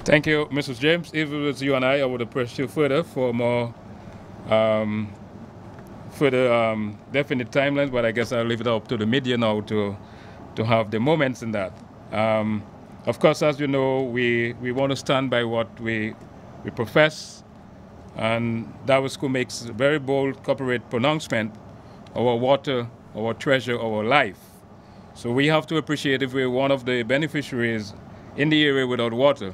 Thank you, Mrs. James. If it was you and I would have pressed you further for more definite timelines, but I guess I'll leave it up to the media now to have the moments in that. Of course, as you know, we want to stand by what we profess, and Dawasco makes a very bold corporate pronouncement: our water, our treasure, our life. So we have to appreciate if we're one of the beneficiaries in the area without water,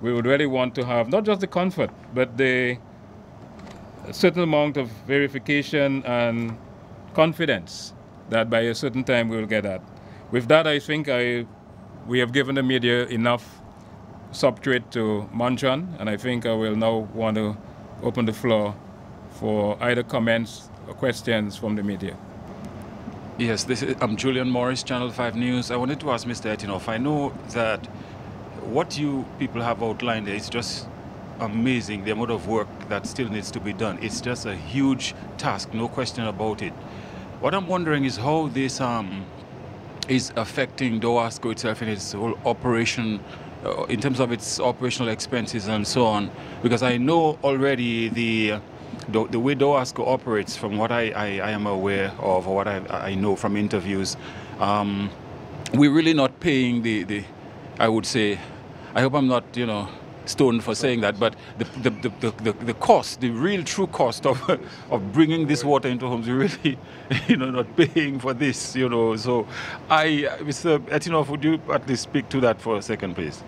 we would really want to have not just the comfort, but the certain amount of verification and confidence that by a certain time we will get that. With that, I think we have given the media enough substrate to munch on, and I think I will now want to open the floor for either comments or questions from the media. Yes, I'm Julian Morris, Channel 5 News. I wanted to ask Mr. Etinoff, I know that what you people have outlined there is just amazing, the amount of work that still needs to be done. It's just a huge task, no question about it. What I'm wondering is how this is affecting Dawasco itself in its whole operation, in terms of its operational expenses and so on, because I know already the way Dawasco operates, from what I am aware of, or what I know from interviews, we're really not paying I would say, I hope I'm not, stoned for saying that, but the cost, the real true cost of bringing this water into homes, we're really, not paying for this, So, Mr. Etinoff, would you at least speak to that for a second, please?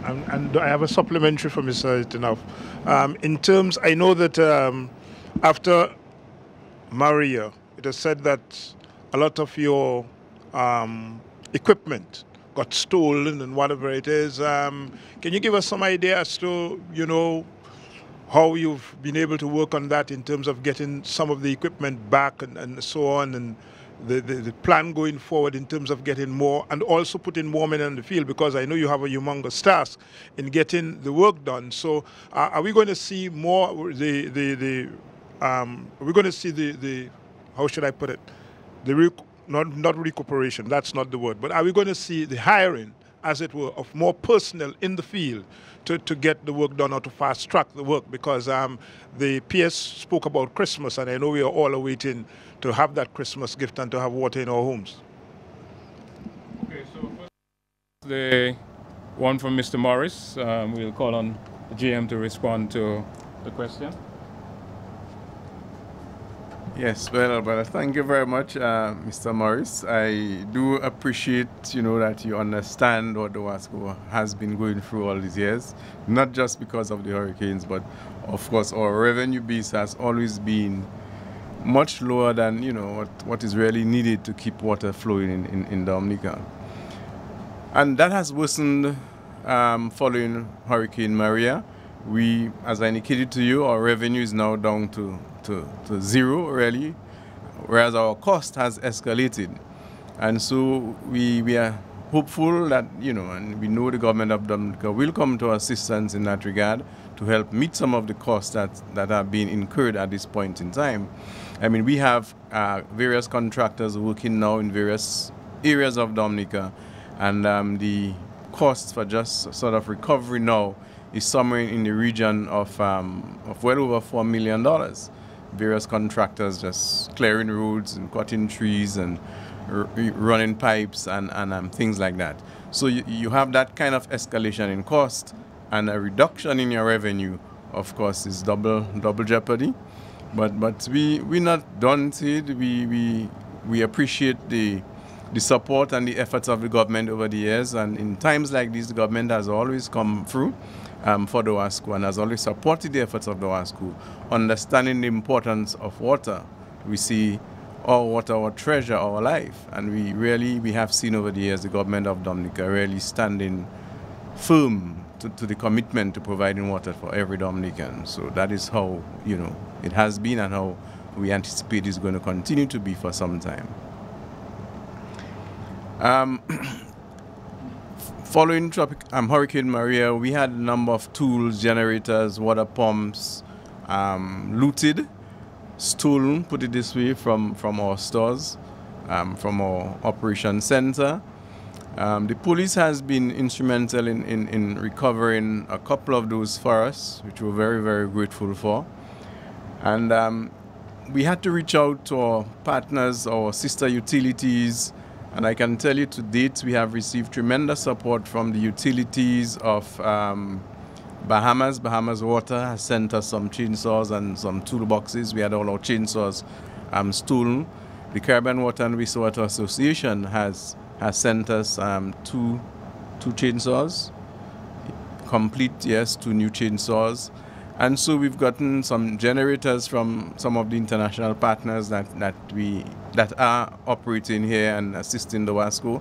And I have a supplementary for Mr. Etinoff. In terms, I know that after Maria, it was said that a lot of your equipment got stolen and whatever it is. Can you give us some idea as to, how you've been able to work on that in terms of getting some of the equipment back and so on, and the plan going forward in terms of getting more and also putting more men in the field, because I know you have a humongous task in getting the work done. So are we going to see more are we going to see the how should I put it, not recuperation, that's not the word, but are we going to see the hiring, as it were, of more personnel in the field to get the work done or to fast track the work? Because the PS spoke about Christmas, and I know we are all awaiting to have that Christmas gift and to have water in our homes. Okay, so first the one from Mr. Morris. We'll call on the GM to respond to the question. Yes, well, thank you very much, Mr. Morris. I do appreciate, that you understand what Dawasco has been going through all these years, not just because of the hurricanes, but of course our revenue base has always been much lower than, what is really needed to keep water flowing in Dominica. And that has worsened following Hurricane Maria. We, as I indicated to you, our revenue is now down to zero, really, whereas our cost has escalated. And so we are hopeful that, and we know the government of Dominica will come to assistance in that regard to help meet some of the costs that are being incurred at this point in time. I mean, we have various contractors working now in various areas of Dominica, and the costs for just sort of recovery now is somewhere in the region of well over $4 million. Various contractors just clearing roads and cutting trees and running pipes and things like that. So you have that kind of escalation in cost, and a reduction in your revenue, of course, is double jeopardy. But we're not daunted. We appreciate the support and the efforts of the government over the years, and in times like this, the government has always come through for Dawasco and has always supported the efforts of Dawasco, understanding the importance of water. We see our water, our treasure, our life, and we have seen over the years the government of Dominica really standing firm to the commitment to providing water for every Dominican. So that is how, it has been, and how we anticipate is going to continue to be for some time. Following Hurricane Maria, we had a number of tools, generators, water pumps looted, stolen, put it this way, from our stores, from our operation center. The police has been instrumental in recovering a couple of those for us, which we're very, very grateful for. And we had to reach out to our partners, our sister utilities, and I can tell you to date we have received tremendous support from the utilities of Bahamas. Bahamas Water has sent us some chainsaws and some toolboxes. We had all our chainsaws stolen. The Caribbean Water and Wastewater Association has sent us two chainsaws, complete, yes, 2 new chainsaws. And so we've gotten some generators from some of the international partners that are operating here and assisting the WASCO.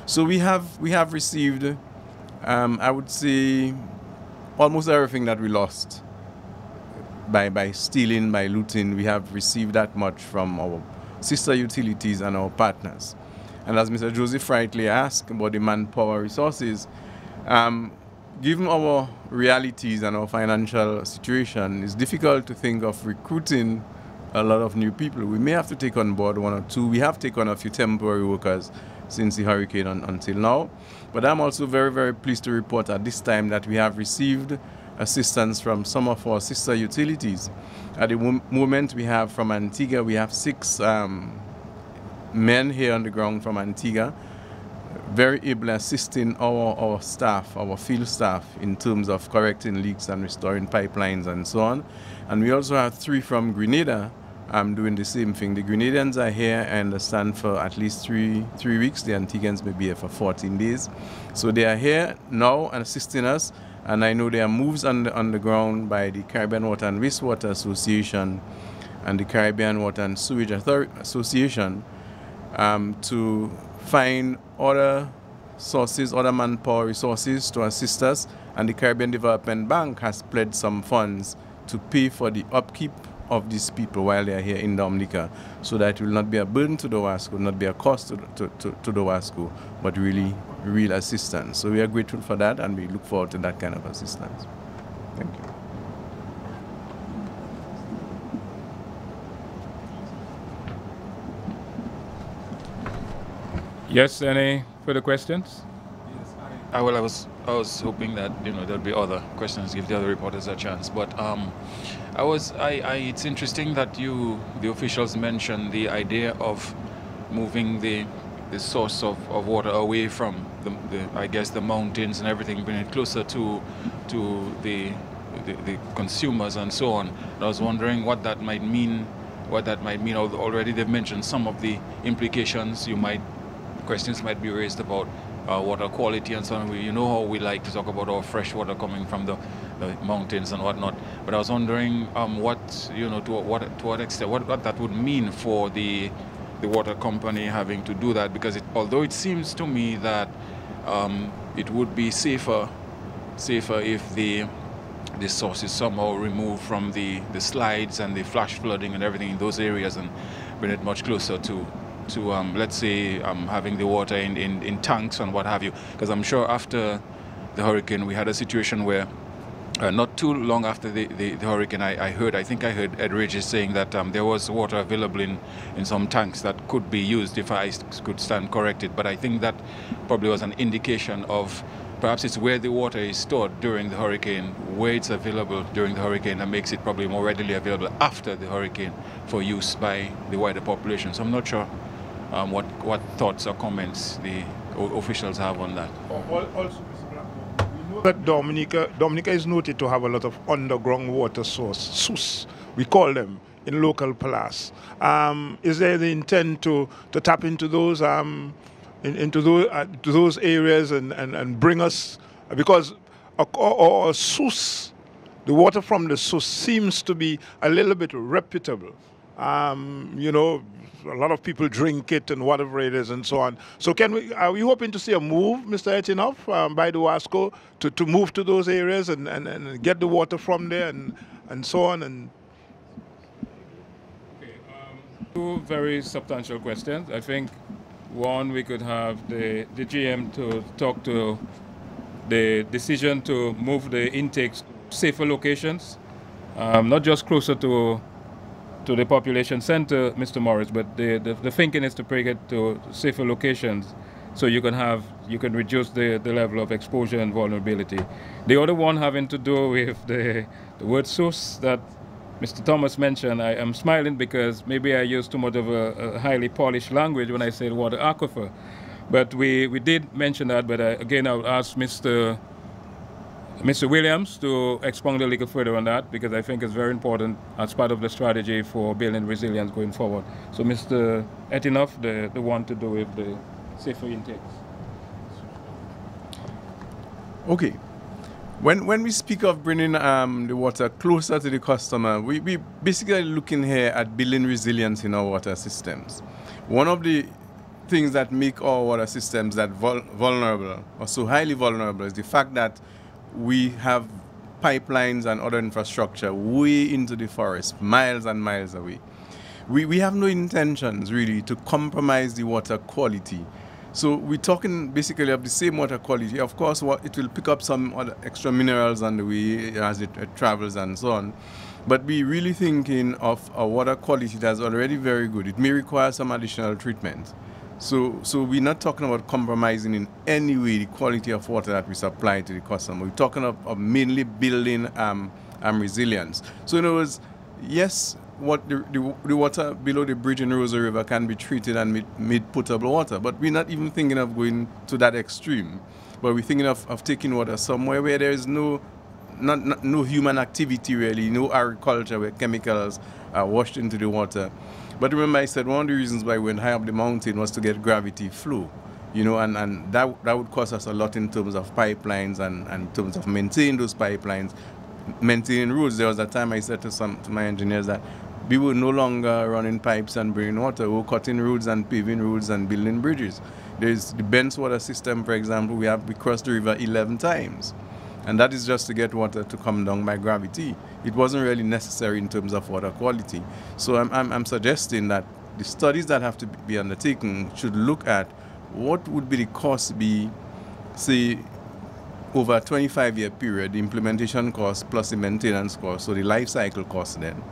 So we have received, I would say, almost everything that we lost by stealing, by looting. We have received that much from our sister utilities and our partners. And as Mr. Joseph rightly asked about the manpower resources, given our realities and our financial situation, it's difficult to think of recruiting a lot of new people. We may have to take on board 1 or 2. We have taken a few temporary workers since the hurricane until now. But I'm also very, very pleased to report at this time that we have received assistance from some of our sister utilities. At the moment we have from Antigua, we have 6 men here on the ground from Antigua, very able assisting our staff, our field staff, in terms of correcting leaks and restoring pipelines and so on. And we also have 3 from Grenada doing the same thing. The Grenadians are here, I understand, for at least 3 weeks. The Antiguans may be here for 14 days. So they are here now and assisting us. And I know there are moves on the ground by the Caribbean Water and Wastewater Association and the Caribbean Water and Sewage Association to find other sources, other manpower resources to assist us. And the Caribbean Development Bank has pledged some funds to pay for the upkeep of these people while they are here in Dominica, so that it will not be a burden to the WASCO, not be a cost to the WASCO, but really real assistance. So we are grateful for that, and we look forward to that kind of assistance. Thank you. Yes, any further questions? Yes, I was hoping that there'll be other questions, give the other reporters a chance. But it's interesting that the officials mentioned the idea of moving the source of water away from the mountains and everything, bringing it closer to the consumers and so on. And I was wondering what that might mean. Already they've mentioned some of the implications. Questions might be raised about water quality and so on. You know how we like to talk about our fresh water coming from the mountains and whatnot. But I was wondering to what extent, what that would mean for the water company having to do that, because although it seems to me that it would be safer if the source is somehow removed from the slides and the flash flooding and everything in those areas and bring it much closer to let's say having the water in tanks and what have you. Because I'm sure after the hurricane we had a situation where not too long after the hurricane, I think I heard Ed Regis saying that there was water available in some tanks that could be used, if I could stand corrected. But I think that probably was an indication of perhaps it's where the water is stored during the hurricane, where it's available during the hurricane, that makes it probably more readily available after the hurricane for use by the wider population. So I'm not sure what thoughts or comments the officials have on that. Also, we know that Dominica is noted to have a lot of underground water source, we call them, in local palace. Is there the intent to tap into those into those areas and bring us, because our source, the water from the source seems to be a little bit reputable. A lot of people drink it and whatever it is and so on. So are we hoping to see a move, Mr. Etienoff, by the WASCO to move to those areas and get the water from there and so on? Okay, 2 very substantial questions. I think one, we could have the GM to talk to the decision to move the intakes to safer locations, not just closer to the population center, Mr. Morris, but the thinking is to bring it to safer locations. so you can reduce the level of exposure and vulnerability. The other one having to do with the word source that Mr. Thomas mentioned. I am smiling because maybe I used too much of a highly polished language when I said water aquifer. But we did mention that, but again, I would ask Mr. Williams to expound a little further on that, because I think it's very important as part of the strategy for building resilience going forward. So Mr. Etinoff, the one to do with the safer intakes. Okay. When we speak of bringing the water closer to the customer, we basically looking here at building resilience in our water systems. One of the things that make our water systems that vulnerable, or so highly vulnerable, is the fact that we have pipelines and other infrastructure way into the forest, miles and miles away. We have no intentions really to compromise the water quality. So we're talking basically of the same water quality. Of course, it will pick up some other extra minerals on the way as it travels and so on. But we're really thinking of a water quality that's already very good. It may require some additional treatment. So we're not talking about compromising in any way the quality of water that we supply to the customer. We're talking of mainly building resilience. So in other words, yes, what the water below the bridge in Rosa River can be treated and made potable water, but we're not even thinking of going to that extreme. But we're thinking of taking water somewhere where there is no human activity really, no agriculture, where chemicals are washed into the water. But remember, I said one of the reasons why we went high up the mountain was to get gravity flow, you know, and that would cost us a lot in terms of pipelines and in terms of maintaining those pipelines, maintaining roads. There was a time I said to my engineers that we were no longer running pipes and bringing water. We were cutting roads and paving roads and building bridges. There's the Benz water system, for example. We crossed the river 11 times. And that is just to get water to come down by gravity. It wasn't really necessary in terms of water quality. So I'm suggesting that the studies that have to be undertaken should look at what would be the cost be, say, over a 25-year period, the implementation cost plus the maintenance cost, so the life cycle cost then,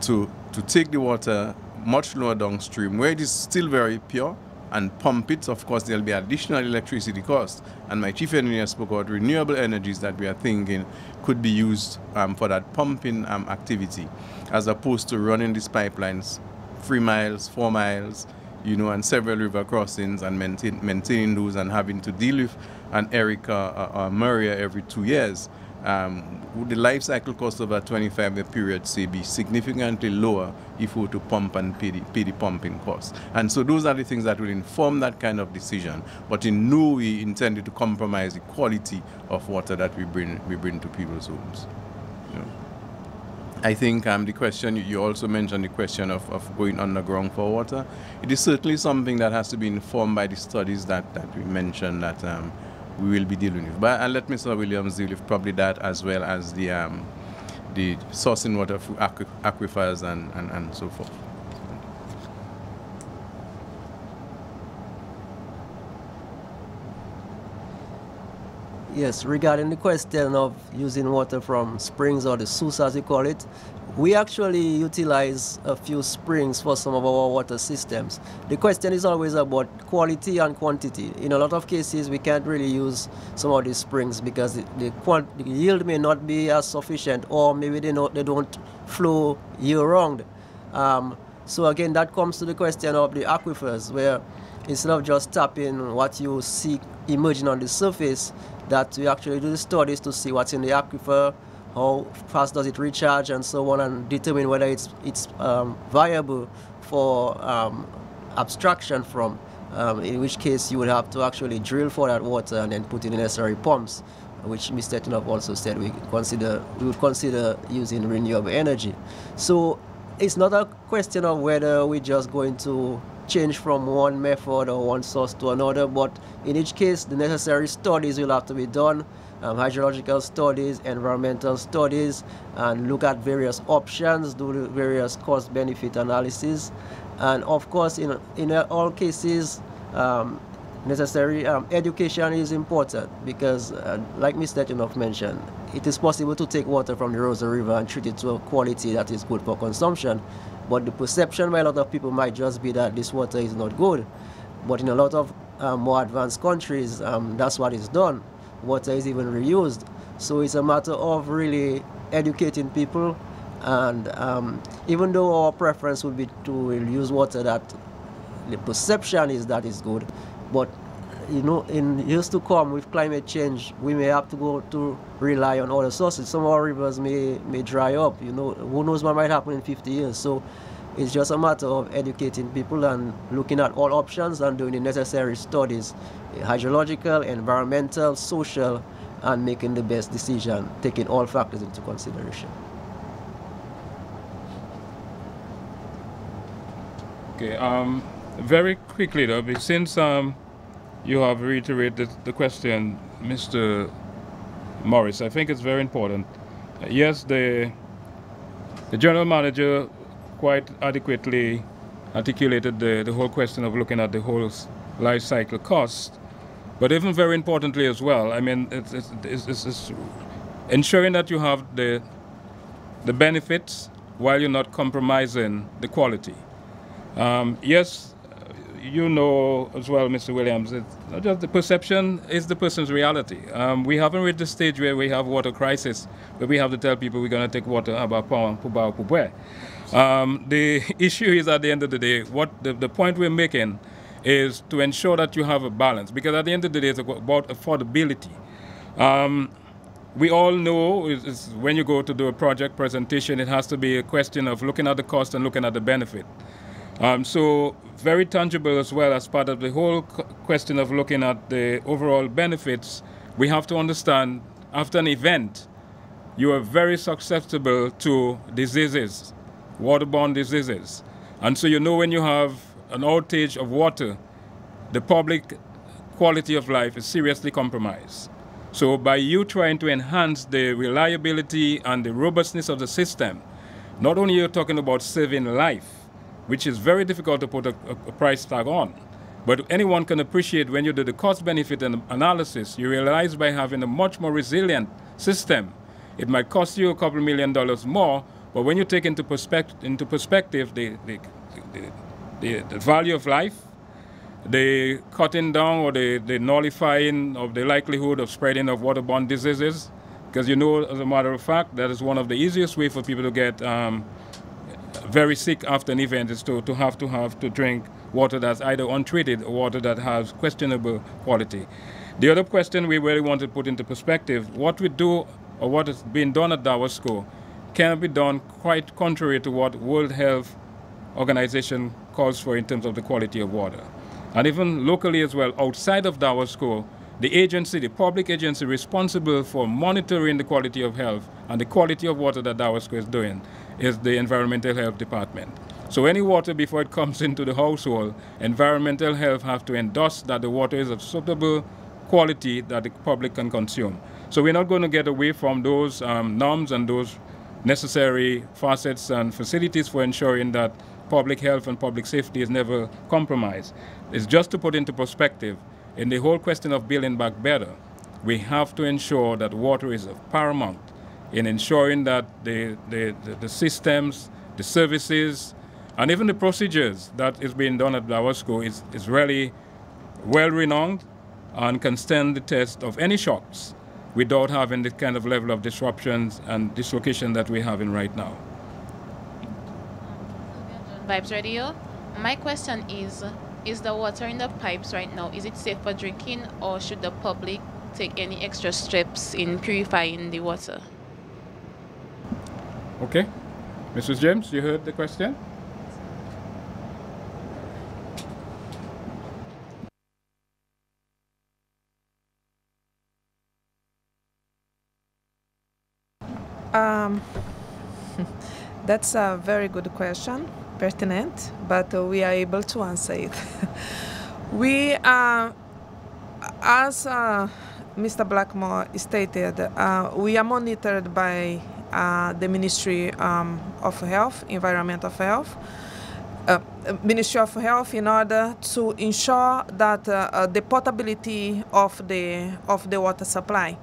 to take the water much lower downstream where it is still very pure and pump it. Of course, there'll be additional electricity cost. And my chief engineer spoke about renewable energies that we are thinking could be used for that pumping activity, as opposed to running these pipelines 3 miles, 4 miles, you know, and several river crossings and maintaining those and having to deal with an Erica or Maria every 2 years. Would the life cycle cost of a 25-year period, say, be significantly lower if we were to pump and pay the pumping costs? And so those are the things that will inform that kind of decision, but in no way intended to compromise the quality of water that we bring to people's homes. You know. I think the question, you also mentioned the question of going underground for water. It is certainly something that has to be informed by the studies that we mentioned that we will be dealing with. But I'll let Mr. Williams deal with probably that, as well as the sourcing water through aquifers and so forth. Yes, regarding the question of using water from springs, or the source as we call it, we actually utilize a few springs for some of our water systems. The question is always about quality and quantity. In a lot of cases, we can't really use some of these springs because the yield may not be as sufficient, or maybe they don't flow year-round. So again, that comes to the question of the aquifers, where instead of just tapping what you see emerging on the surface, that we actually do the studies to see what's in the aquifer, how fast does it recharge, and so on, and determine whether it's viable for abstraction from, in which case you would have to actually drill for that water and then put in the necessary pumps, which Mr. Etinoff also said we would consider using renewable energy. So it's not a question of whether we're just going to change from one method or one source to another, but in each case the necessary studies will have to be done, hydrological studies, environmental studies, and look at various options, do various cost-benefit analysis, and of course in all cases necessary education is important, because like Mr. Etinoff mentioned, it is possible to take water from the Rosa River and treat it to a quality that is good for consumption, but the perception by a lot of people might just be that this water is not good. But in a lot of more advanced countries, that's what is done. Water is even reused. So it's a matter of really educating people, and even though our preference would be to use water that the perception is that is good, but you know, in years to come with climate change, we may have to go to rely on other sources. Some of our rivers may dry up. You know, who knows what might happen in 50 years. So it's just a matter of educating people and looking at all options and doing the necessary studies, hydrological, environmental, social, and making the best decision, taking all factors into consideration. Okay, very quickly though, since you have reiterated the question, Mr. Morris, I think it's very important. Yes, the general manager quite adequately articulated the whole question of looking at the whole life cycle cost, but even very importantly as well, I mean, it's ensuring that you have the benefits while you're not compromising the quality. Yes, you know as well, Mr. Williams, it's not just the perception is the person's reality. We haven't reached the stage where we have water crisis, where we have to tell people we're going to take water about the issue is, at the end of the day, what the point we're making is to ensure that you have a balance, because at the end of the day, it's about affordability. We all know when you go to do a project presentation, it has to be a question of looking at the cost and looking at the benefit. So very tangible as well, as part of the whole question of looking at the overall benefits, we have to understand after an event, you are very susceptible to diseases, waterborne diseases. And so you know when you have an outage of water, the public quality of life is seriously compromised. So by you trying to enhance the reliability and the robustness of the system, not only you're talking about saving life, which is very difficult to put a price tag on, but anyone can appreciate when you do the cost-benefit analysis, you realize by having a much more resilient system, it might cost you a couple $1 million more, but when you take into perspective the value of life, the cutting down or the nullifying of the likelihood of spreading of waterborne diseases, because you know, as a matter of fact, that is one of the easiest ways for people to get very sick after an event, is to have to drink water that's either untreated or water that has questionable quality. The other question we really want to put into perspective, what we do or what is being done at Dawasco can be done quite contrary to what World Health Organization calls for in terms of the quality of water. And even locally as well, outside of Dawasco, the agency, the public agency responsible for monitoring the quality of health and the quality of water that Dawasco is doing is the Environmental Health Department. So any water before it comes into the household, environmental health have to endorse that the water is of suitable quality that the public can consume. So we're not going to get away from those norms and those necessary facets and facilities for ensuring that public health and public safety is never compromised. It's just to put into perspective, in the whole question of building back better, we have to ensure that water is of paramount in ensuring that the systems, the services, and even the procedures that is being done at Dawasco is really well-renowned and can stand the test of any shocks without having the kind of level of disruptions and dislocation that we're having right now. Vibes Radio. My question is the water in the pipes right now, is it safe for drinking, or should the public take any extra steps in purifying the water? Okay. Mrs. James, you heard the question? That's a very good question, pertinent, but we are able to answer it. We, as Mr. Blackmore stated, we are monitored by the Ministry of Health, Environmental Health, Ministry of Health, in order to ensure that the potability of the water supply.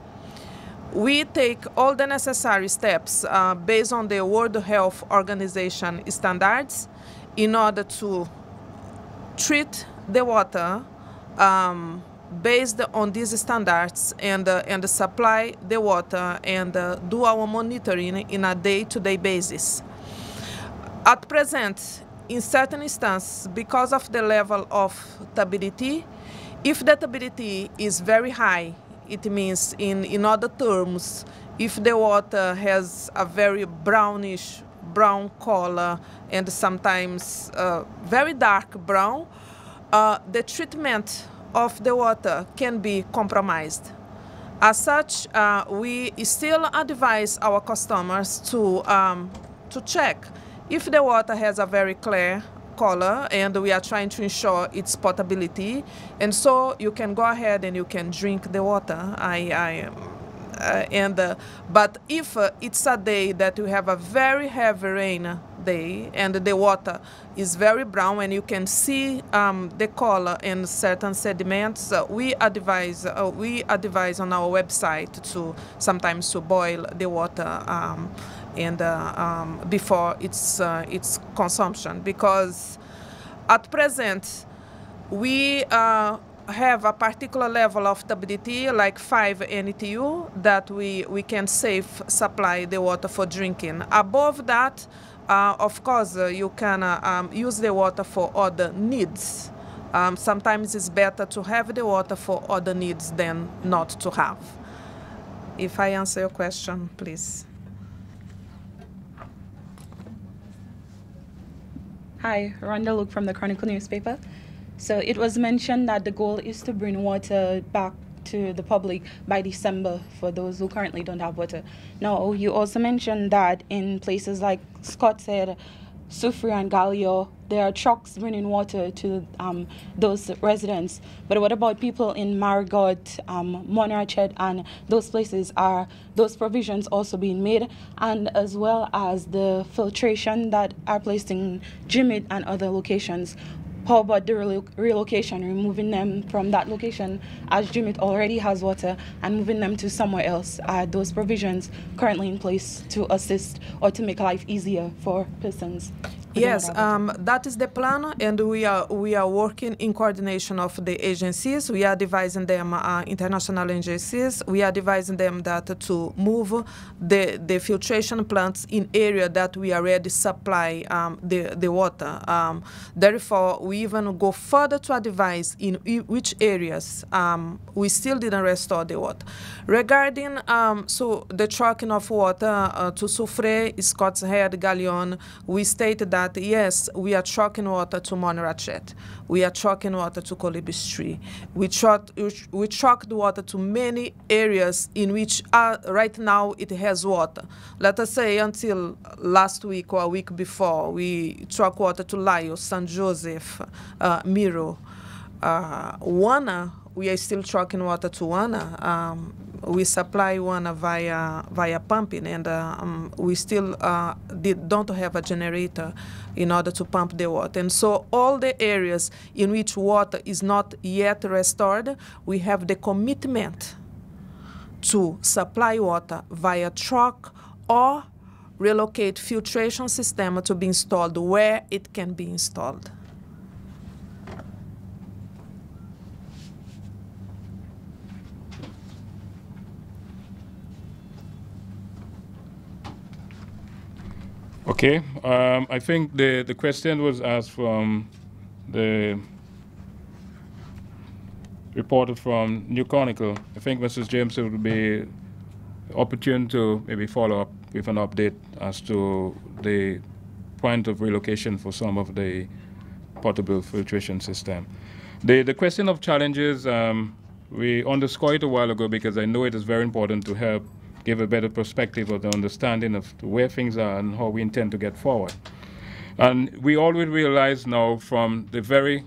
We take all the necessary steps based on the World Health Organization standards in order to treat the water based on these standards and supply the water and do our monitoring in a day-to-day basis. At present, in certain instances, because of the level of turbidity, if the turbidity is very high, it means in other terms, if the water has a very brownish brown color and sometimes very dark brown, the treatment of the water can be compromised. As such, we still advise our customers to check if the water has a very clear color and we are trying to ensure its potability, and so you can go ahead and you can drink the water. But if it's a day that you have a very heavy rain day and the water is very brown and you can see the color and certain sediments, we advise on our website to sometimes to boil the water before its consumption, because at present we have a particular level of turbidity, like 5 NTU, that we can safe supply the water for drinking. Above that, of course, you can use the water for other needs. Sometimes it's better to have the water for other needs than not to have. If I answer your question, please. Hi, Rhonda Luke from the Chronicle newspaper. So it was mentioned that the goal is to bring water back to the public by December for those who currently don't have water. Now, you also mentioned that in places like Scott said, Sufri and Galio, there are trucks bringing water to those residents. But what about people in Marigot, Monrachet, and those places? Are those provisions also being made? And as well as the filtration that are placed in Jimit and other locations? How about the relocation, removing them from that location as Jimit already has water and moving them to somewhere else? Are those provisions currently in place to assist or to make life easier for persons? Yes, that is the plan, and we are working in coordination of the agencies. We are advising them, international agencies. We are advising them that to move the filtration plants in area that we already supply the water. Therefore, we even go further to advise in which areas we still didn't restore the water. Regarding so the trucking of water to Soufrière, Scott's Head, Galion, we stated that yes, we are trucking water to Monrachet. We are trucking water to Colibis Tree. We truck the water to many areas in which right now it has water. Let us say until last week or a week before, we truck water to Layo, San Joseph, Miro, Wana. We are still trucking water to Wana. We supply Wana via pumping, and we still don't have a generator in order to pump the water. And so all the areas in which water is not yet restored, we have the commitment to supply water via truck or relocate filtration system to be installed where it can be installed. Okay, I think the question was asked from the reporter from New Chronicle. I think Mrs. James, it would be opportune to maybe follow up with an update as to the point of relocation for some of the potable filtration system. The question of challenges, we underscored it a while ago because I know it is very important to help give a better perspective of the understanding of where things are and how we intend to get forward. And we always realize now from the very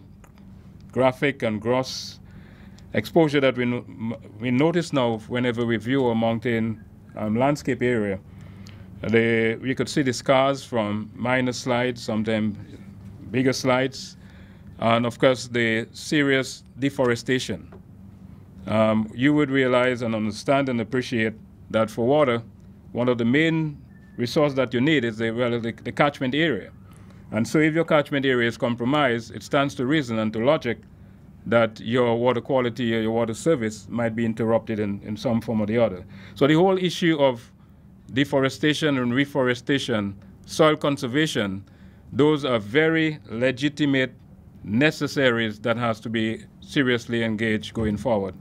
graphic and gross exposure that we notice now whenever we view a mountain landscape area, we could see the scars from minor slides, sometimes bigger slides, and of course the serious deforestation. You would realize and understand and appreciate that for water, one of the main resources that you need is the catchment area. And so if your catchment area is compromised, it stands to reason and to logic that your water quality or your water service might be interrupted in some form or the other. So the whole issue of deforestation and reforestation, soil conservation, those are very legitimate necessaries that has to be seriously engaged going forward.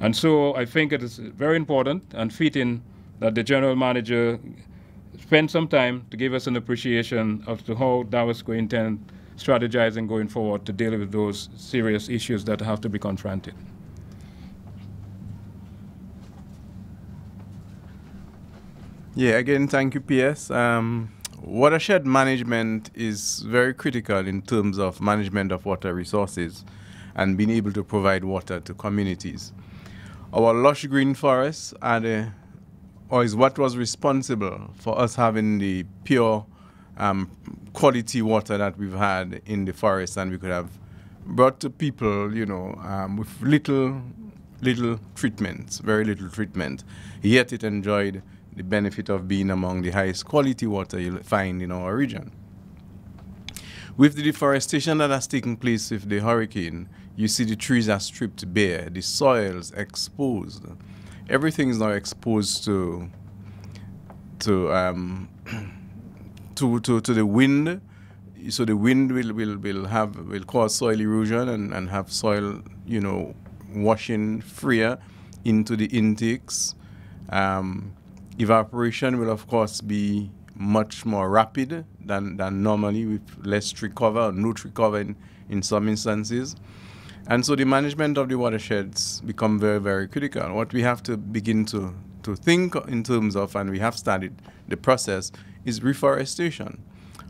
And so I think it is very important and fitting that the general manager spend some time to give us an appreciation as to how DAWASCO intend strategizing going forward to deal with those serious issues that have to be confronted. Yeah, again, thank you, PS. Watershed management is very critical in terms of management of water resources and being able to provide water to communities. Our lush green forests is what was responsible for us having the pure quality water that we've had in the forest, and we could have brought to people, with little treatments, very little treatment. Yet it enjoyed the benefit of being among the highest quality water you'll find in our region. With the deforestation that has taken place with the hurricane, you see the trees are stripped bare, the soils exposed. Everything is now exposed to the wind. So the wind will cause soil erosion and have soil, washing freer into the intakes. Evaporation will of course be much more rapid than normally, with less tree cover or no tree cover in some instances. And so the management of the watersheds become very, very critical. What we have to begin to think in terms of, and we have started the process, is reforestation.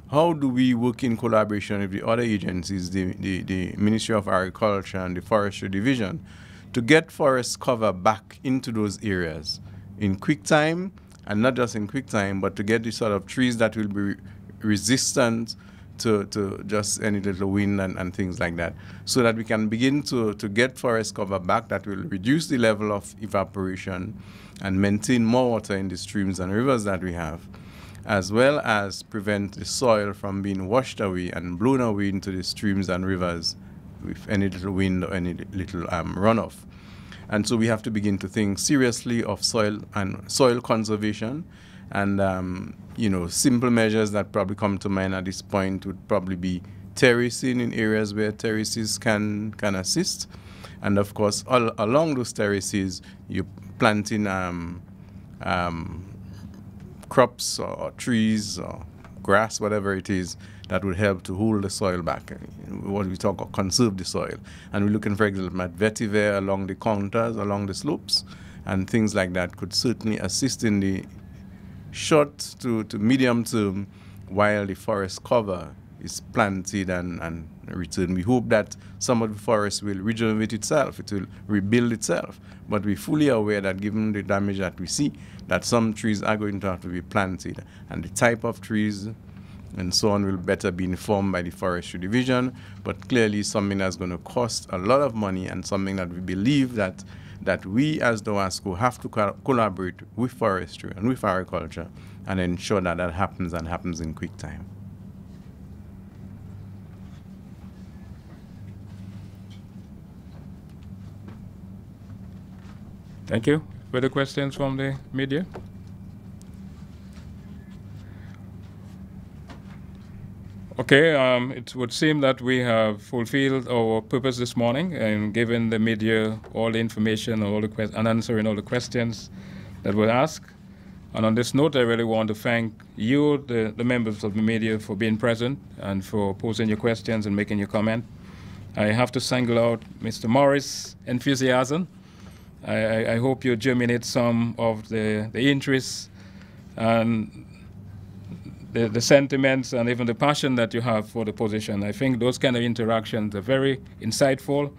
How do we work in collaboration with the other agencies, the Ministry of Agriculture and the Forestry Division, to get forest cover back into those areas in quick time, and not just in quick time, but to get the sort of trees that will be resistant to just any little wind and things like that, so that we can begin to get forest cover back that will reduce the level of evaporation and maintain more water in the streams and rivers that we have, as well as prevent the soil from being washed away and blown away into the streams and rivers with any little wind or any little runoff. And so we have to begin to think seriously of soil conservation, and simple measures that probably come to mind at this point would probably be terracing in areas where terraces can assist, and of course all along those terraces you're planting crops or trees or grass, whatever it is, that would help to hold the soil back. What we talk of conserve the soil. And we're looking, for example, at vetiver along the contours, along the slopes, and things like that could certainly assist in the short to medium term while the forest cover is planted and returned. We hope that some of the forest will regenerate itself, it will rebuild itself. But we're fully aware that given the damage that we see, that some trees are going to have to be planted, and the type of trees and so on will better be informed by the Forestry Division, but clearly something that's going to cost a lot of money, and something that we believe that we as DAWASCO have to collaborate with forestry and with agriculture and ensure that happens, and happens in quick time. Thank you. Further questions from the media? Okay, it would seem that we have fulfilled our purpose this morning and given the media all the information and answering all the questions that were asked. And on this note, I really want to thank you, the members of the media, for being present and for posing your questions and making your comment. I have to single out Mr. Morris' enthusiasm. I hope you germinate some of the interests and the sentiments and even the passion that you have for the position. I think those kind of interactions are very insightful,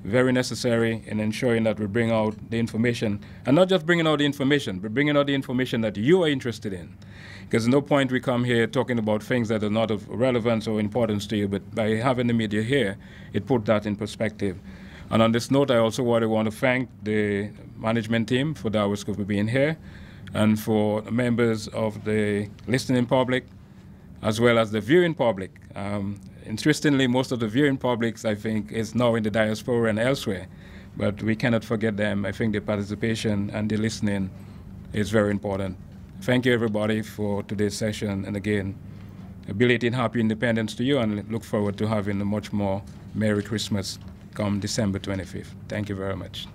very necessary in ensuring that we bring out the information. And not just bringing out the information, but bringing out the information that you are interested in. Because no point we come here talking about things that are not of relevance or importance to you, but by having the media here, it put that in perspective. And on this note, I also want to thank the management team for DAWASCO for being here, and for members of the listening public, as well as the viewing public. interestingly, most of the viewing publics, I think, is now in the diaspora and elsewhere. But we cannot forget them. I think the participation and the listening is very important. Thank you, everybody, for today's session. And again, a belated happy independence to you, and look forward to having a much more Merry Christmas come December 25th. Thank you very much.